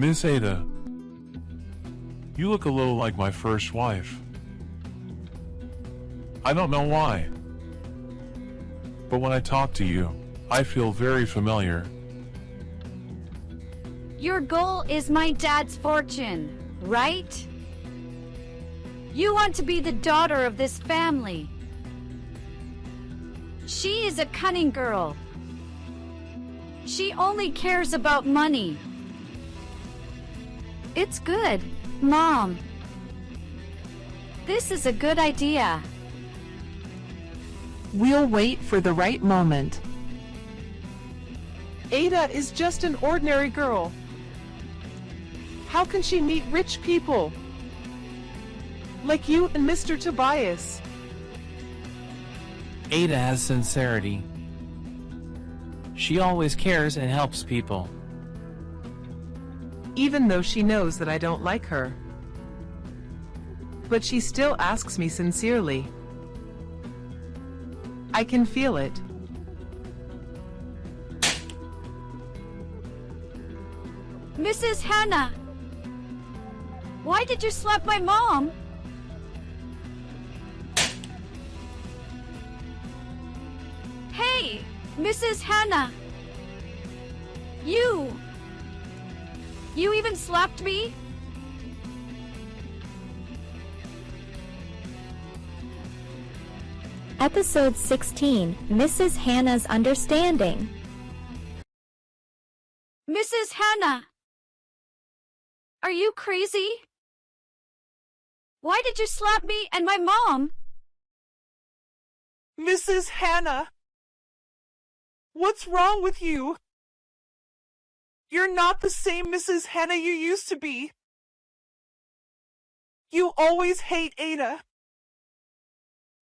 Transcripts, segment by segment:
Miss Ada, you look a little like my first wife. I don't know why, but when I talk to you, I feel very familiar. Your goal is my dad's fortune, right? You want to be the daughter of this family. She is a cunning girl. She only cares about money. It's good, Mom. This is a good idea. We'll wait for the right moment. Ada is just an ordinary girl. How can she meet rich people? Like you and Mr. Tobias. Ada has sincerity. She always cares and helps people. Even though she knows that I don't like her. But she still asks me sincerely. I can feel it. Mrs. Hannah, why did you slap my mom? Hey, Mrs. Hannah. You even slapped me? Episode 16, Mrs. Hannah's Understanding. Mrs. Hannah, are you crazy? Why did you slap me and my mom? Mrs. Hannah! What's wrong with you? You're not the same Mrs. Hannah you used to be. You always hate Ada.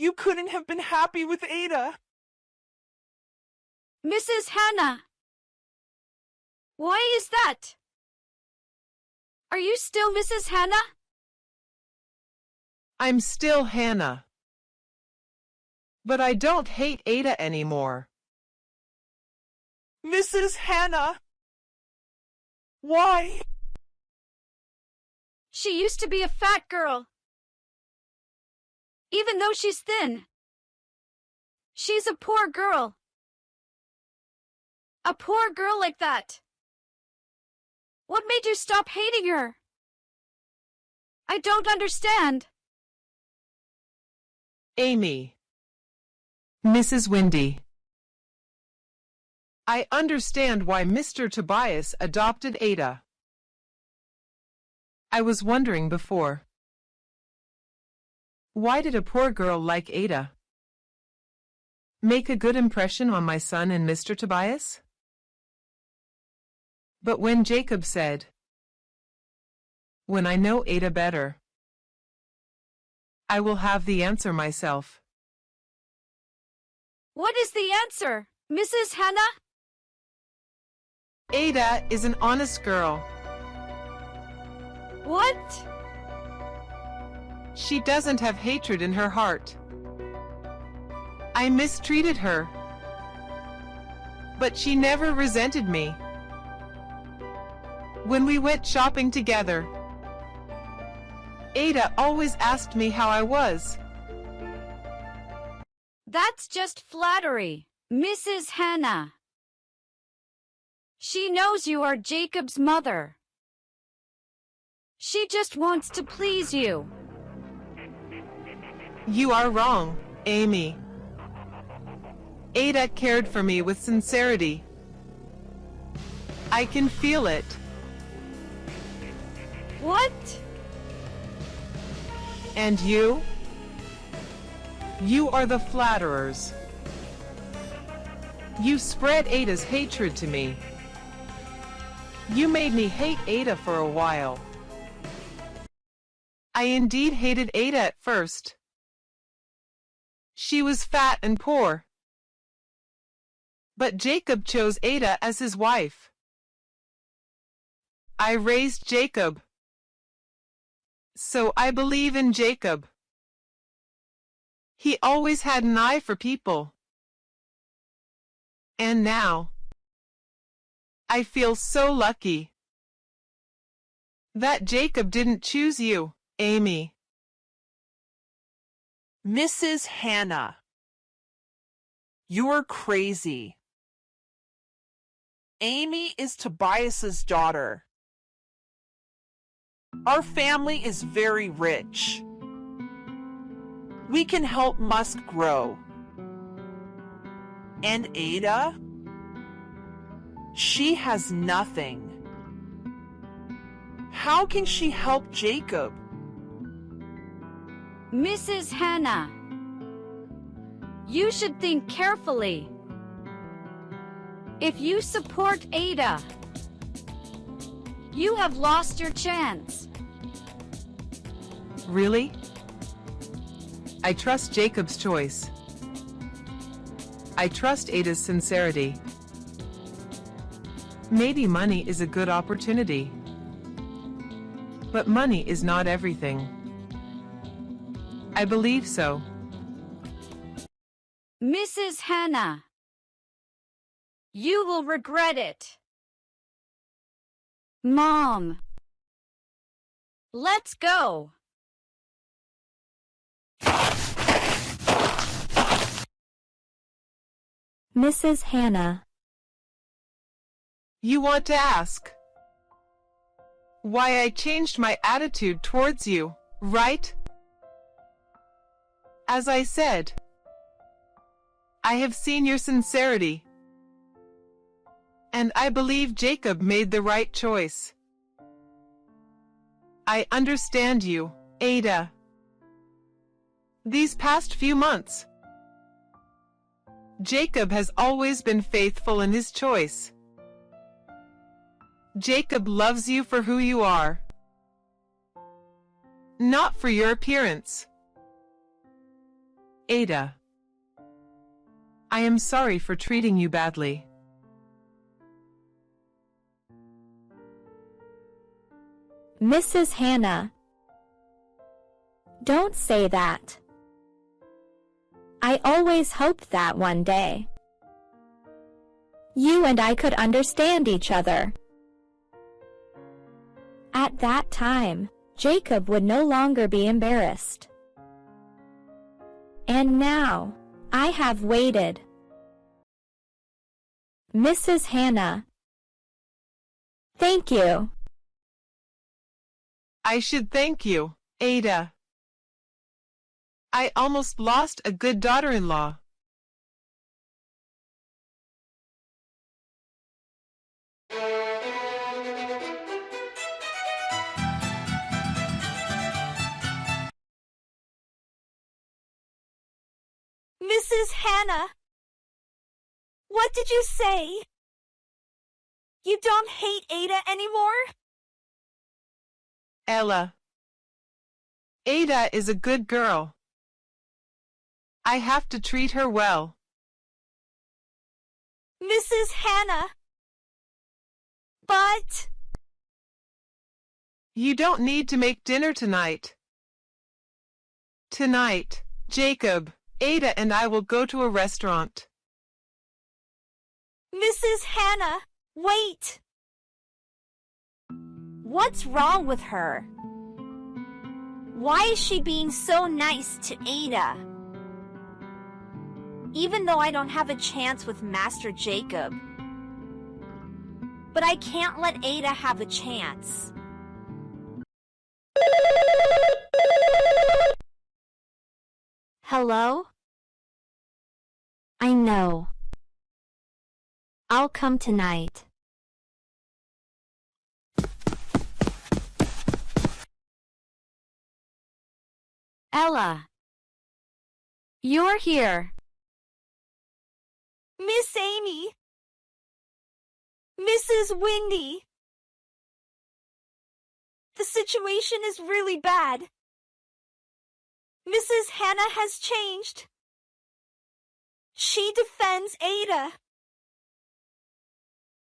You couldn't have been happy with Ada. Mrs. Hannah, why is that? Are you still Mrs. Hannah? I'm still Hannah. But I don't hate Ada anymore. Mrs. Hannah! Why? She used to be a fat girl. Even though she's thin. She's a poor girl. A poor girl like that. What made you stop hating her? I don't understand. Amy. Mrs. Windy. I understand why Mr. Tobias adopted Ada. I was wondering before. Why did a poor girl like Ada make a good impression on my son and Mr. Tobias? But when Jacob said, "When I know Ada better, I will have the answer myself." What is the answer, Mrs. Hannah? Ada is an honest girl. What? She doesn't have hatred in her heart. I mistreated her, but she never resented me. When we went shopping together, Ada always asked me how I was. That's just flattery, Mrs. Hannah. She knows you are Jacob's mother. She just wants to please you. You are wrong, Amy. Ada cared for me with sincerity. I can feel it. What? And you? You are the flatterers. You spread Ada's hatred to me. You made me hate Ada for a while. I indeed hated Ada at first. She was fat and poor. But Jacob chose Ada as his wife. I raised Jacob. So I believe in Jacob. He always had an eye for people. And now, I feel so lucky. That Jacob didn't choose you, Amy. Mrs. Hannah, you're crazy. Amy is Tobias's daughter. Our family is very rich. We can help Musk grow. And Ada? She has nothing. How can she help Jacob? Mrs. Hannah, you should think carefully. If you support Ada, you have lost your chance. Really? I trust Jacob's choice. I trust Ada's sincerity. Maybe money is a good opportunity. But money is not everything. I believe so. Mrs. Hannah, you will regret it. Mom, let's go. Mrs. Hannah. You want to ask why I changed my attitude towards you, right? As I said, I have seen your sincerity, and I believe Jacob made the right choice. I understand you, Ada. These past few months, Jacob has always been faithful in his choice. Jacob loves you for who you are, not for your appearance. Ada, I am sorry for treating you badly. Mrs. Hannah. Don't say that. I always hoped that one day you and I could understand each other. At that time, Jacob would no longer be embarrassed. And now, I have waited. Mrs. Hannah. Thank you. I should thank you, Ada. I almost lost a good daughter-in-law. Mrs. Hannah, what did you say? You don't hate Ada anymore? Ella. Ada is a good girl. I have to treat her well. Mrs. Hannah. But... You don't need to make dinner tonight. Tonight, Jacob, Ada and I will go to a restaurant. Mrs. Hannah, wait! What's wrong with her? Why is she being so nice to Ada? Even though I don't have a chance with Master Jacob. But I can't let Ada have a chance. Hello? I know. I'll come tonight. Ella, you're here. Miss Amy. Mrs. Windy. The situation is really bad. Mrs. Hannah has changed. She defends Ada.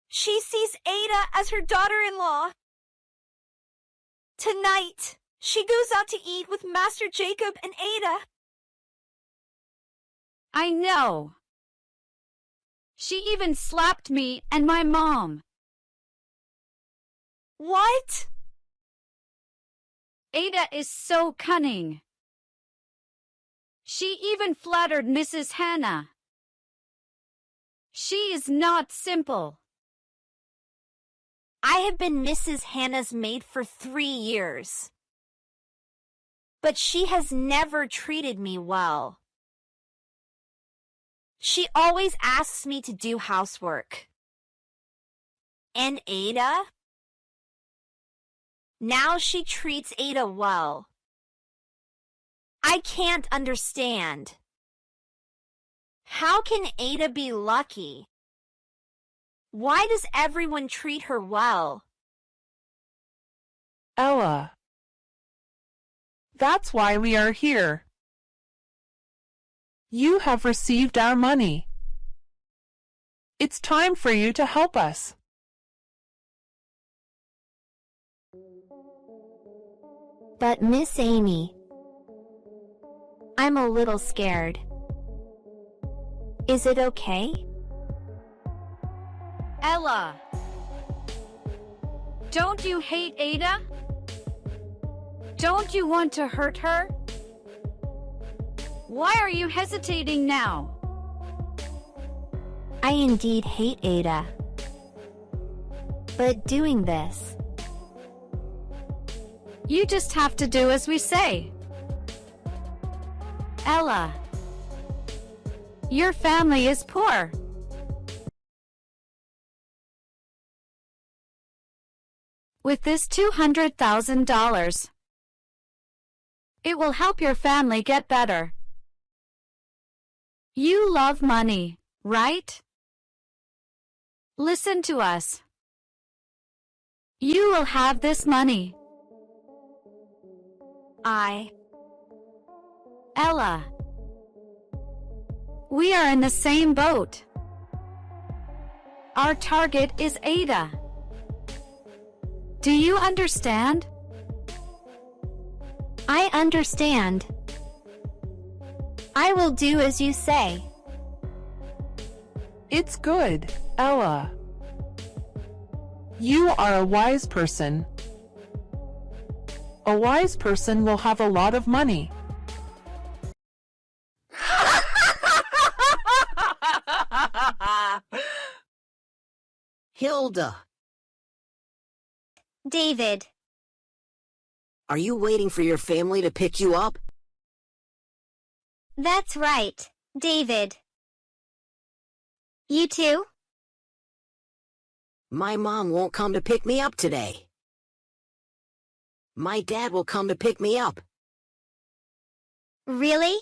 She sees Ada as her daughter-in-law. Tonight, she goes out to eat with Master Jacob and Ada. I know. She even slapped me and my mom. What? Ada is so cunning. She even flattered Mrs. Hannah. She is not simple. I have been Mrs. Hannah's maid for 3 years. But she has never treated me well. She always asks me to do housework. And Ada? Now she treats Ada well. I can't understand. How can Ada be lucky? Why does everyone treat her well? Ella. That's why we are here. You have received our money. It's time for you to help us. But Miss Amy, I'm a little scared. Is it okay? Ella. Don't you hate Ada? Don't you want to hurt her? Why are you hesitating now? I indeed hate Ada. But doing this, You just have to do as we say. Ella. Your family is poor. With this $200,000, it will help your family get better. You love money, right? Listen to us. You will have this money. Ella. We are in the same boat. Our target is Ada. Do you understand? I understand. I will do as you say. It's good, Ella. You are a wise person. A wise person will have a lot of money. Hilda, David, are you waiting for your family to pick you up? that's right, David. You too? My mom won't come to pick me up today. My dad will come to pick me up. Really?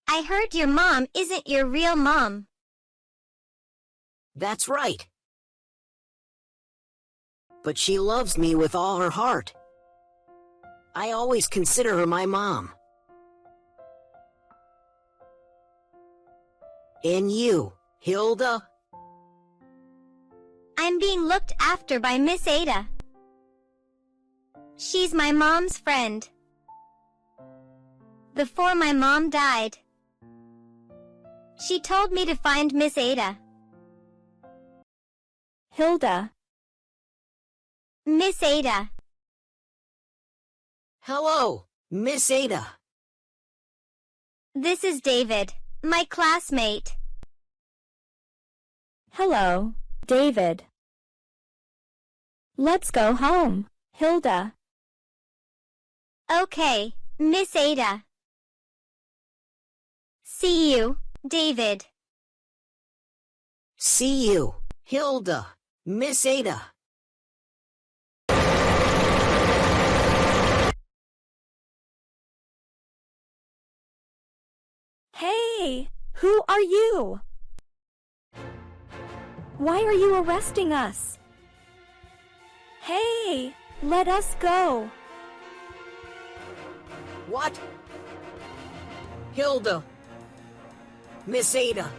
I heard your mom isn't your real mom. That's right. But she loves me with all her heart. I always consider her my mom. And you, Hilda? I'm being looked after by Miss Ada. She's my mom's friend. Before my mom died, she told me to find Miss Ada. Hilda. Miss Ada. Hello, Miss Ada. This is David, my classmate. Hello, David. Let's go home, Hilda. Okay, Miss Ada. See you, David. See you, Hilda, Miss Ada. Hey, who are you? Why are you arresting us? Hey, let us go. What? Hilda. Miss Ada.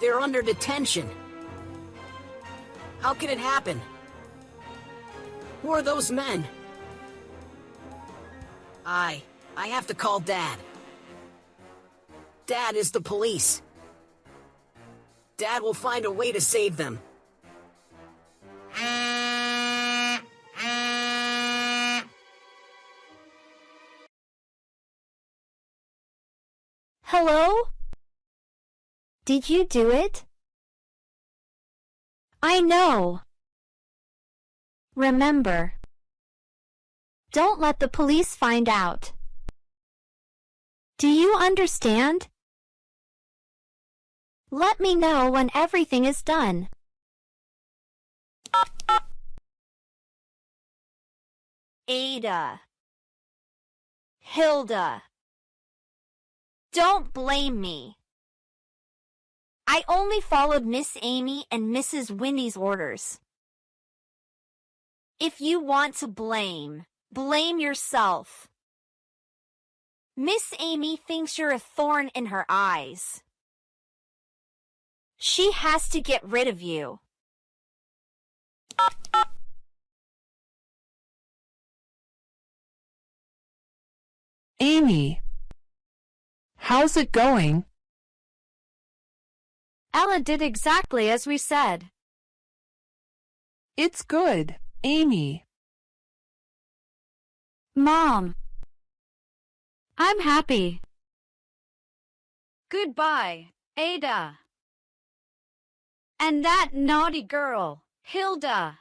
They're under detention. How can it happen? Who are those men? I have to call Dad. Dad is the police. Dad will find a way to save them. Hello? Did you do it? I know. Remember, don't let the police find out. Do you understand? Let me know when everything is done. Ada. Hilda. Don't blame me. I only followed Miss Amy and Mrs. Wendy's orders. If you want to blame, blame yourself. Miss Amy thinks you're a thorn in her eyes. She has to get rid of you. Amy, how's it going? Ella did exactly as we said. It's good, Amy. Mom, I'm happy. Goodbye, Ada. And that naughty girl, Hilda.